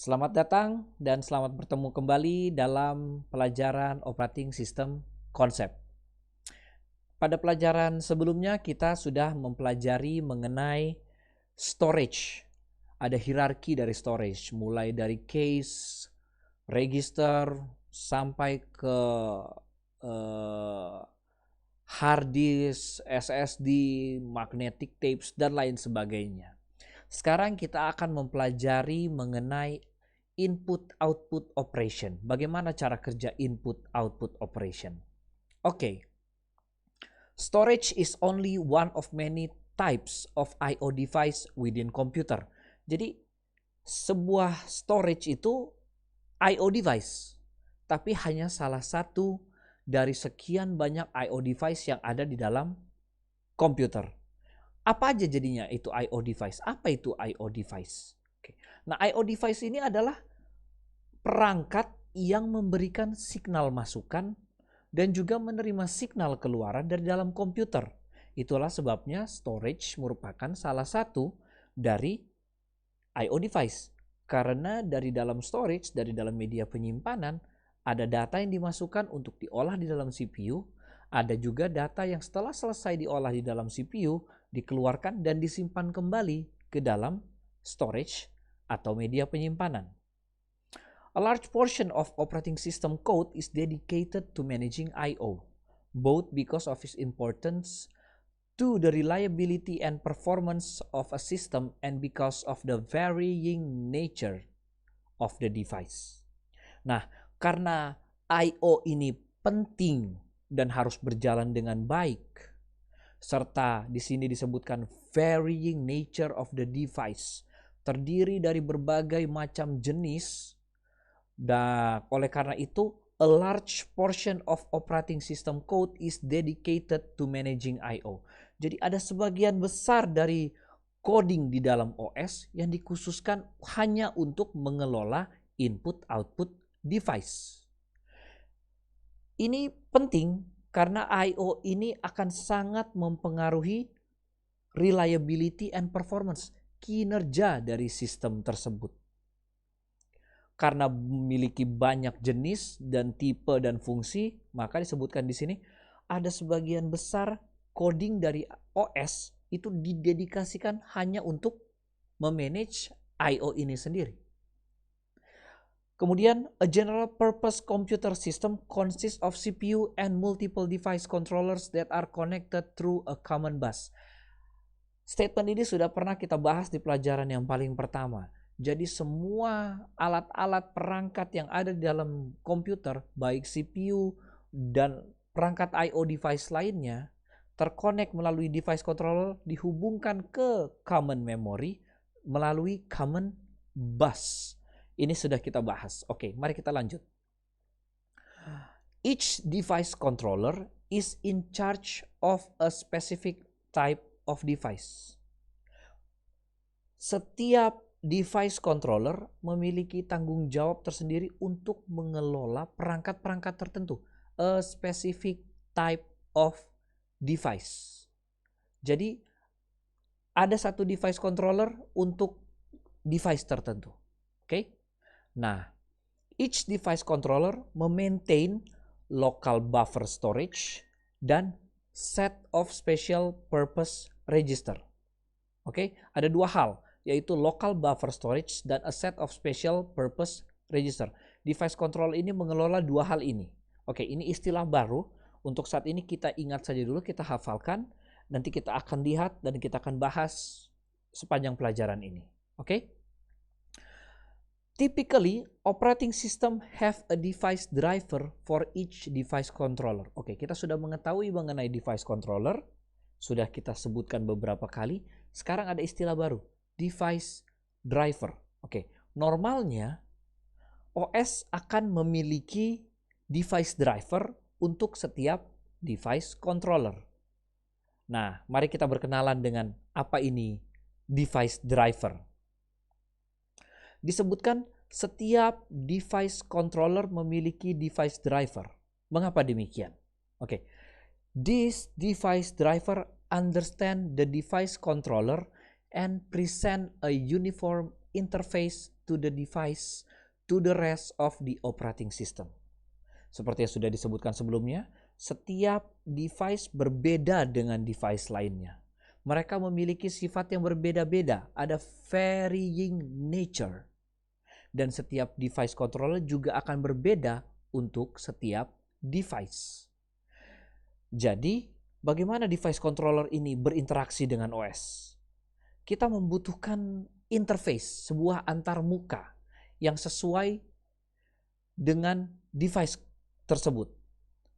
Selamat datang dan selamat bertemu kembali dalam pelajaran operating system konsep. Pada pelajaran sebelumnya kita sudah mempelajari mengenai storage. Ada hierarki dari storage, mulai dari case, register, sampai ke hard disk, SSD, magnetic tapes, dan lain sebagainya. Sekarang kita akan mempelajari mengenai input-output operation. Bagaimana cara kerja input-output operation? Oke. Storage is only one of many types of I/O device within computer. Jadi sebuah storage itu I/O device, tapi hanya salah satu dari sekian banyak I/O device yang ada di dalam komputer. Apa aja jadinya itu I/O device? Apa itu I/O device? Oke. Nah, I/O device ini adalah perangkat yang memberikan signal masukan dan juga menerima signal keluaran dari dalam komputer. Itulah sebabnya storage merupakan salah satu dari I/O device. Karena dari dalam storage, dari dalam media penyimpanan, ada data yang dimasukkan untuk diolah di dalam CPU, ada juga data yang setelah selesai diolah di dalam CPU, dikeluarkan dan disimpan kembali ke dalam storage atau media penyimpanan. A large portion of operating system code is dedicated to managing I/O, both because of its importance to the reliability and performance of a system and because of the varying nature of the device. Nah, karena I/O ini penting dan harus berjalan dengan baik, serta di sini disebutkan varying nature of the device, terdiri dari berbagai macam jenis, dan oleh karena itu a large portion of operating system code is dedicated to managing I/O. Jadi ada sebagian besar dari coding di dalam OS yang dikhususkan hanya untuk mengelola input-output device. Ini penting karena I/O ini akan sangat mempengaruhi reliability and performance, kinerja dari sistem tersebut. Karena memiliki banyak jenis dan tipe dan fungsi, maka disebutkan di sini ada sebagian besar coding dari OS itu didedikasikan hanya untuk memanage I/O ini sendiri. Kemudian, a general purpose computer system consists of CPU and multiple device controllers that are connected through a common bus. Statement ini sudah pernah kita bahas di pelajaran yang paling pertama. Jadi semua alat-alat perangkat yang ada di dalam komputer, baik CPU dan perangkat I/O device lainnya, terkonek melalui device controller, dihubungkan ke common memory melalui common bus. Ini sudah kita bahas. Oke, mari kita lanjut. Each device controller is in charge of a specific type of device. Setiap device controller memiliki tanggung jawab tersendiri untuk mengelola perangkat-perangkat tertentu. A specific type of device. Jadi ada satu device controller untuk device tertentu. Oke? Nah, each device controller memaintain local buffer storage dan set of special purpose register. Oke? Ada dua hal, yaitu local buffer storage dan a set of special purpose register. Device control ini mengelola dua hal ini. Oke, ini istilah baru. Untuk saat ini kita ingat saja dulu, kita hafalkan. Nanti kita akan lihat dan kita akan bahas sepanjang pelajaran ini. Oke? Typically, operating system have a device driver for each device controller. Oke, kita sudah mengetahui mengenai device controller. Sudah kita sebutkan beberapa kali. Sekarang ada istilah baru, device driver. Oke, normalnya OS akan memiliki device driver untuk setiap device controller. Nah, mari kita berkenalan dengan apa ini device driver. Disebutkan setiap device controller memiliki device driver. Mengapa demikian? Oke. This device driver understand the device controller and present a uniform interface to the device to the rest of the operating system. Seperti yang sudah disebutkan sebelumnya, setiap device berbeda dengan device lainnya. Mereka memiliki sifat yang berbeda-beda, ada varying nature. Dan setiap device controller juga akan berbeda untuk setiap device. Jadi, bagaimana device controller ini berinteraksi dengan OS? Kita membutuhkan interface, sebuah antarmuka yang sesuai dengan device tersebut,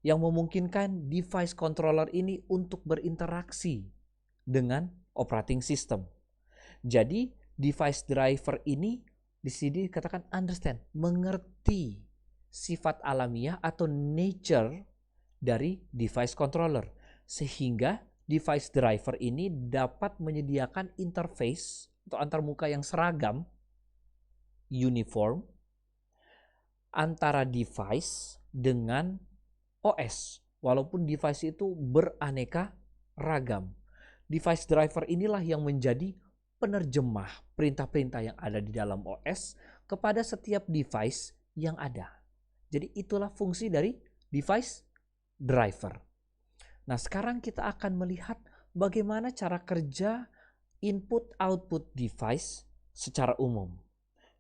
yang memungkinkan device controller ini untuk berinteraksi dengan operating system. Jadi device driver ini di sini dikatakan understand, mengerti sifat alamiah atau nature dari device controller, sehingga device driver ini dapat menyediakan interface atau antarmuka yang seragam, uniform, antara device dengan OS, walaupun device itu beraneka ragam. Device driver inilah yang menjadi penerjemah perintah-perintah yang ada di dalam OS kepada setiap device yang ada. Jadi itulah fungsi dari device driver. Nah, sekarang kita akan melihat bagaimana cara kerja input-output device secara umum.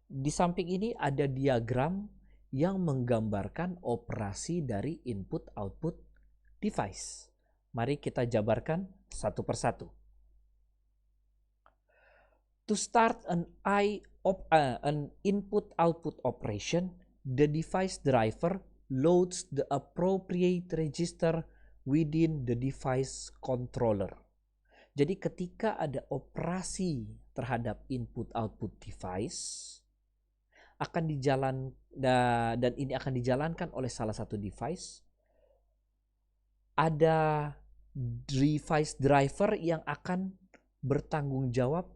Di samping ini ada diagram yang menggambarkan operasi dari input-output device. Mari kita jabarkan satu persatu. To start an input-output operation, the device driver loads the appropriate register within the device controller. Jadi ketika ada operasi terhadap input-output device, dan ini akan dijalankan oleh salah satu device, ada device driver yang akan bertanggung jawab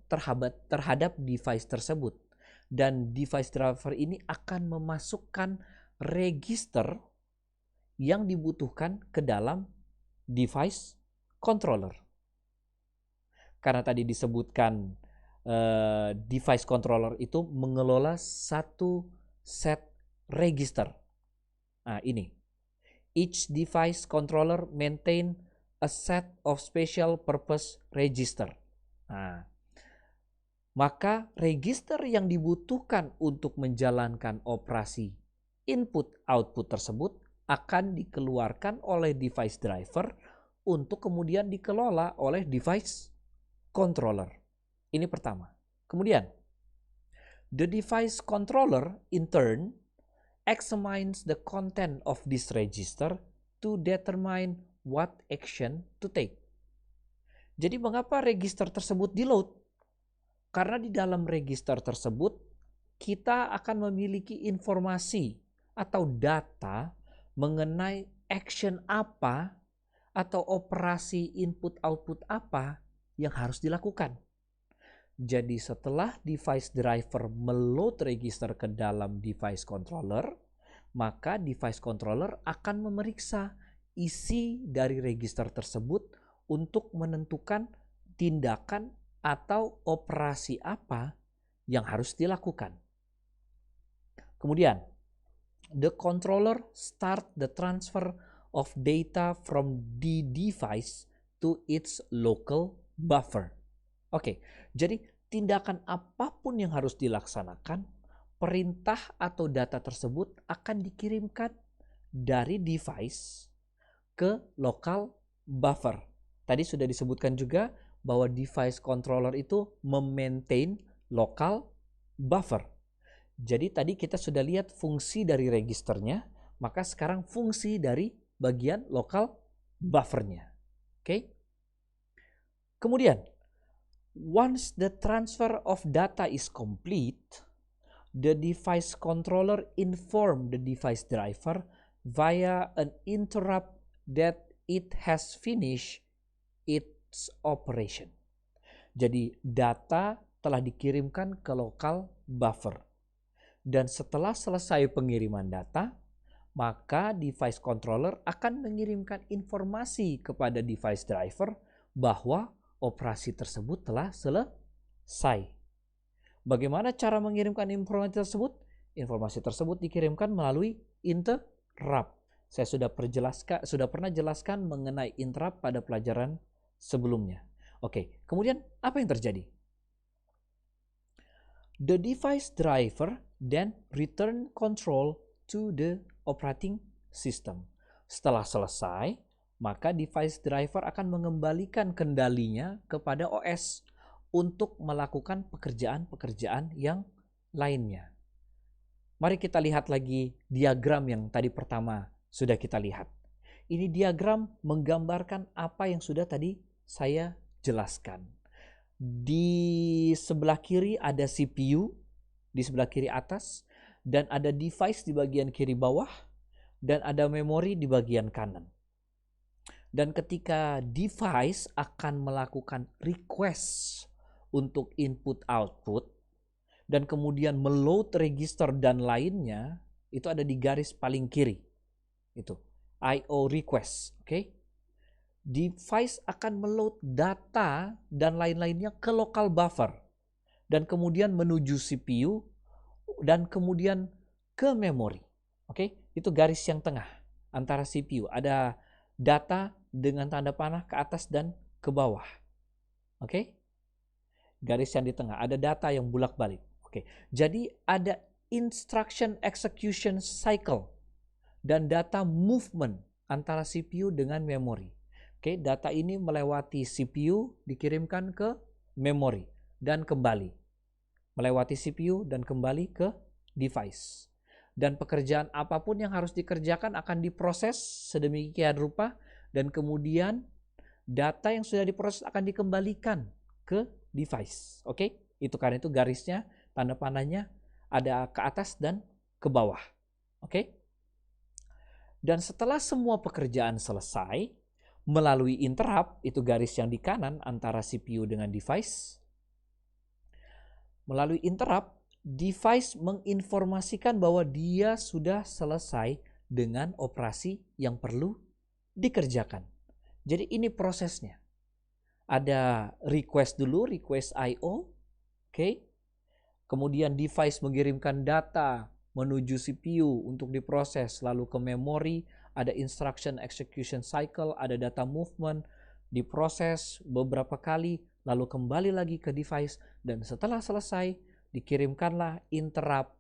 terhadap device tersebut, dan device driver ini akan memasukkan register yang dibutuhkan ke dalam device controller. Karena tadi disebutkan device controller itu mengelola satu set register. Nah, ini. Each device controller maintain a set of special purpose register. Nah, maka register yang dibutuhkan untuk menjalankan operasi input-output tersebut akan dikeluarkan oleh device driver untuk kemudian dikelola oleh device controller. Ini pertama. Kemudian, the device controller in turn examines the content of this register to determine what action to take. Jadi mengapa register tersebut di-load? Karena di dalam register tersebut kita akan memiliki informasi atau data mengenai action apa atau operasi input-output apa yang harus dilakukan. Jadi setelah device driver meload register ke dalam device controller, maka device controller akan memeriksa isi dari register tersebut untuk menentukan tindakan atau operasi apa yang harus dilakukan. Kemudian, the controller start the transfer of data from the device to its local buffer. Oke, jadi tindakan apapun yang harus dilaksanakan, perintah atau data tersebut akan dikirimkan dari device ke local buffer. Tadi sudah disebutkan juga bahwa device controller itu memaintain local buffer. Jadi tadi kita sudah lihat fungsi dari registernya, maka sekarang fungsi dari bagian local buffernya. Oke? Kemudian, once the transfer of data is complete, the device controller inform the device driver via an interrupt that it has finished its operation. Jadi data telah dikirimkan ke local buffer. Dan setelah selesai pengiriman data, maka device controller akan mengirimkan informasi kepada device driver bahwa operasi tersebut telah selesai. Bagaimana cara mengirimkan informasi tersebut? Informasi tersebut dikirimkan melalui interrupt. Saya sudah pernah jelaskan mengenai interrupt pada pelajaran sebelumnya. Oke, kemudian apa yang terjadi? The device driver then return control to the operating system. Setelah selesai, maka device driver akan mengembalikan kendalinya kepada OS untuk melakukan pekerjaan-pekerjaan yang lainnya. Mari kita lihat lagi diagram yang tadi pertama sudah kita lihat. Ini diagram menggambarkan apa yang sudah tadi saya jelaskan. Di sebelah kiri ada CPU, di sebelah kiri atas, dan ada device di bagian kiri bawah, dan ada memori di bagian kanan. Dan ketika device akan melakukan request untuk input output, dan kemudian meload register dan lainnya, itu ada di garis paling kiri. Itu I/O request, oke? Device akan meload data dan lain-lainnya ke local buffer dan kemudian menuju CPU dan kemudian ke memori. Oke, itu garis yang tengah antara CPU. Ada data dengan tanda panah ke atas dan ke bawah. Oke? Garis yang di tengah ada data yang bolak-balik. Oke. Jadi ada instruction execution cycle dan data movement antara CPU dengan memori. Oke, data ini melewati CPU, dikirimkan ke memori, dan kembali. Melewati CPU dan kembali ke device. Dan pekerjaan apapun yang harus dikerjakan akan diproses sedemikian rupa, dan kemudian data yang sudah diproses akan dikembalikan ke device. Oke, itu karena itu garisnya, tanda panahnya ada ke atas dan ke bawah. Oke. Dan setelah semua pekerjaan selesai, melalui interrupt, itu garis yang di kanan antara CPU dengan device. Melalui interrupt, device menginformasikan bahwa dia sudah selesai dengan operasi yang perlu dikerjakan. Jadi ini prosesnya. Ada request dulu, request I/O. Oke. Kemudian device mengirimkan data menuju CPU untuk diproses, lalu ke memori, ada instruction execution cycle, ada data movement, diproses beberapa kali, lalu kembali lagi ke device, dan setelah selesai, dikirimkanlah interrupt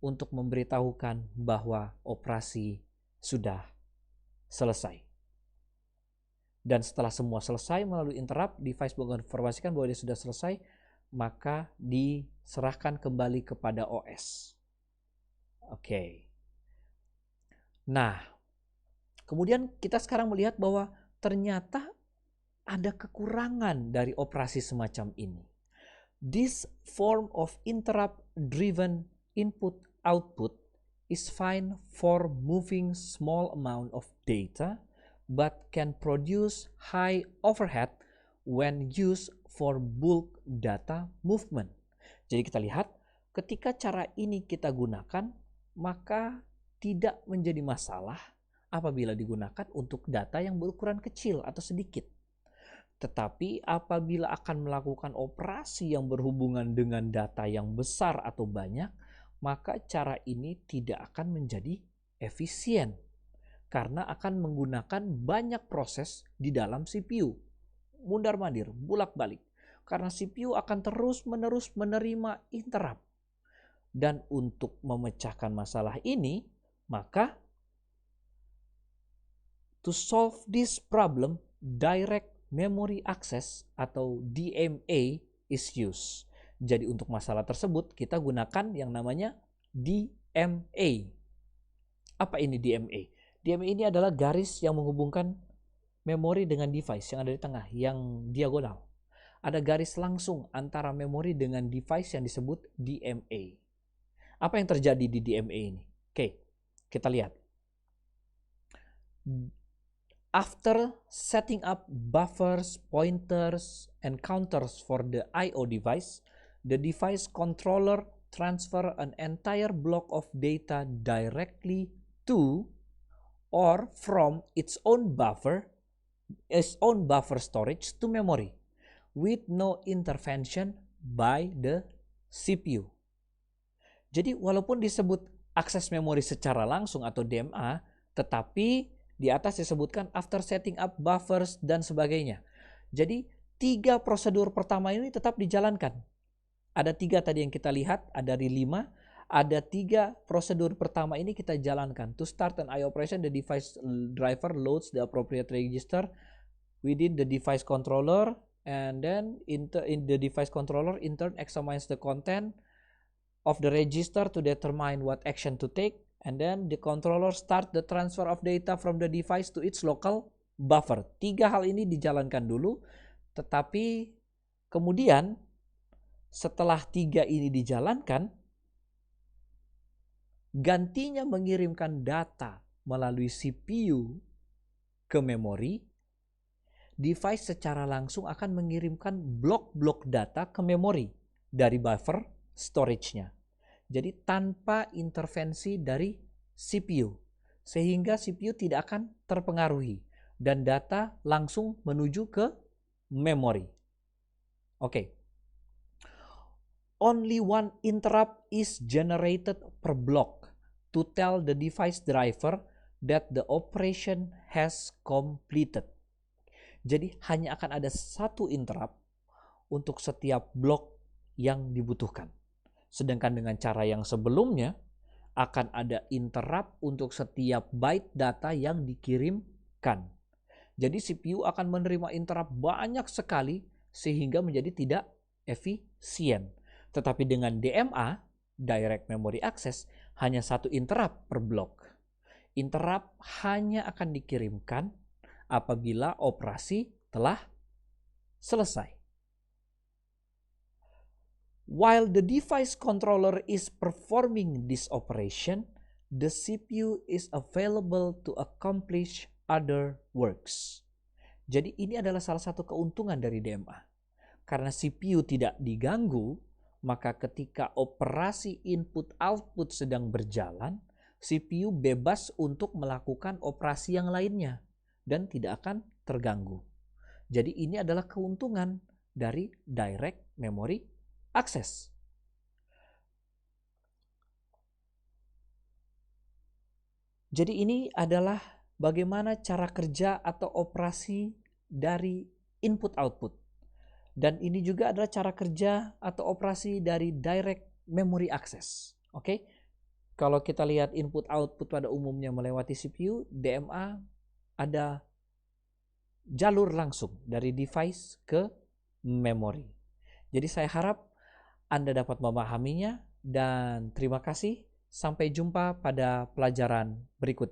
untuk memberitahukan bahwa operasi sudah selesai. Dan setelah semua selesai melalui interrupt, device menginformasikan bahwa dia sudah selesai, maka diserahkan kembali kepada OS. Oke. Nah, kemudian kita sekarang melihat bahwa ternyata ada kekurangan dari operasi semacam ini. This form of interrupt-driven input-output is fine for moving small amount of data, but can produce high overhead when used for bulk data movement. Jadi kita lihat, ketika cara ini kita gunakan, maka tidak menjadi masalah apabila digunakan untuk data yang berukuran kecil atau sedikit. Tetapi apabila akan melakukan operasi yang berhubungan dengan data yang besar atau banyak, maka cara ini tidak akan menjadi efisien karena akan menggunakan banyak proses di dalam CPU. Mundar-mandir, bolak-balik. Karena CPU akan terus-menerus menerima interrupt. Dan untuk memecahkan masalah ini, maka to solve this problem, direct memory access atau DMA is used. Jadi untuk masalah tersebut kita gunakan yang namanya DMA. Apa ini DMA? DMA ini adalah garis yang menghubungkan memori dengan device yang ada di tengah, yang diagonal. Ada garis langsung antara memori dengan device yang disebut DMA. Apa yang terjadi di DMA ini? Oke, kita lihat. After setting up buffers, pointers, and counters for the I/O device, the device controller transfer an entire block of data directly to or from its own buffer storage to memory with no intervention by the CPU. Jadi walaupun disebut akses memori secara langsung atau DMA, tetapi di atas disebutkan after setting up buffers dan sebagainya. Jadi 3 prosedur pertama ini tetap dijalankan. Ada 3 tadi yang kita lihat, ada dari 5, ada 3 prosedur pertama ini kita jalankan. To start an I operation, the device driver loads the appropriate register within the device controller, and then in the device controller in turn examines the content of the register to determine what action to take, and then the controller start the transfer of data from the device to its local buffer. 3 hal ini dijalankan dulu, tetapi kemudian setelah 3 ini dijalankan, gantinya mengirimkan data melalui CPU ke memori, device secara langsung akan mengirimkan blok-blok data ke memori dari buffer storage-nya. Jadi tanpa intervensi dari CPU, sehingga CPU tidak akan terpengaruhi dan data langsung menuju ke memori. Oke. Only one interrupt is generated per block to tell the device driver that the operation has completed. Jadi hanya akan ada satu interrupt untuk setiap blok yang dibutuhkan. Sedangkan dengan cara yang sebelumnya akan ada interrupt untuk setiap byte data yang dikirimkan. Jadi CPU akan menerima interrupt banyak sekali sehingga menjadi tidak efisien. Tetapi dengan DMA, Direct Memory Access, hanya satu interrupt per blok. Interrupt hanya akan dikirimkan apabila operasi telah selesai. While the device controller is performing this operation, the CPU is available to accomplish other works. Jadi ini adalah salah satu keuntungan dari DMA. Karena CPU tidak diganggu, maka ketika operasi input-output sedang berjalan, CPU bebas untuk melakukan operasi yang lainnya dan tidak akan terganggu. Jadi ini adalah keuntungan dari Direct Memory Access. Jadi ini adalah bagaimana cara kerja atau operasi dari input-output. Dan ini juga adalah cara kerja atau operasi dari Direct Memory Access. Oke? Kalau kita lihat input-output pada umumnya melewati CPU, DMA ada jalur langsung dari device ke memori. Jadi saya harap Anda dapat memahaminya dan terima kasih. Sampai jumpa pada pelajaran berikutnya.